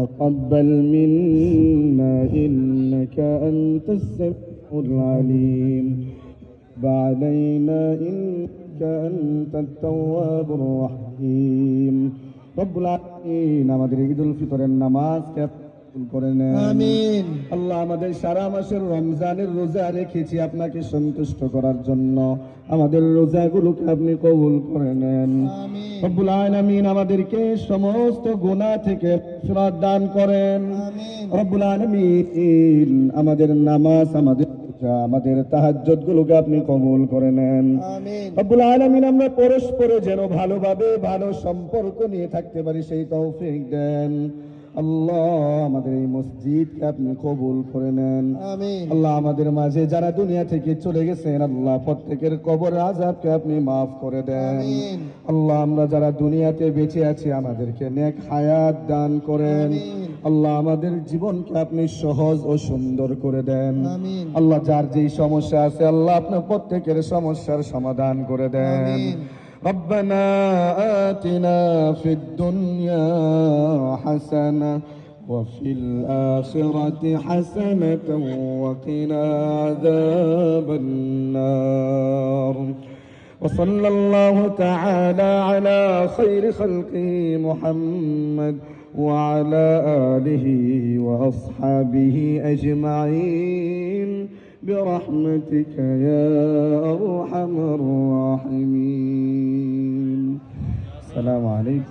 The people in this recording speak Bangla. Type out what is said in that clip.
تقبل منا إنك أنت السميع العليم علينا إنك أنت التواب الرحيم رب العالمين আমাদের ঈদুল ফিতরের নামাজকে কবুল করে নেন আমিন। আল্লাহ আমাদের সারা মাসের রমজানের রোজা রেখেছি আপনাকে সন্তুষ্ট করার জন্য, আমাদের রোজাগুলোকে আপনি কবুল করে নেন আমিন। রব্বুল আলামিন আমাদেরকে সমস্ত গুনাহ থেকে মাগফিরাত দান করেন আমিন। রব্বুল আলামিন আমাদের নামাজ, আমাদের তাহাজ্জুদ গুলোকে আপনি কবুল করে নেন আমিন। রব্বুল আলামিন আমরা পরস্পরে যেন ভালোভাবে ভালো সম্পর্ক নিয়ে থাকতে পারি সেই তৌফিক দেন আল্লাহ। আমাদের এই মসজিদকে আপনি কবুল করে নেন আমিন। আল্লাহ আমাদের মাঝে যারা দুনিয়া থেকে চলে গেছেন আল্লাহ প্রত্যেকের কবর আযাবকে আপনি মাফ করে দেন আমিন। আল্লাহ আমরা যারা দুনিয়াতে বেঁচে আছি আমাদেরকে নেক হায়াত দান করেন আল্লাহ। আমাদের জীবনকে আপনি সহজ ও সুন্দর করে দেন আমিন। আল্লাহ যার যেই সমস্যা আছে আল্লাহ আপনার প্রত্যেকের সমস্যার সমাধান করে দেন আমিন। ربنا آتنا في الدنيا حسنة وفي الآخرة حسنة وقنا عذاب النار وصلى الله تعالى على خير خلقه محمد وعلى آله وأصحابه أجمعين برحمتك يا أرحم الراحمين. السلام عليكم.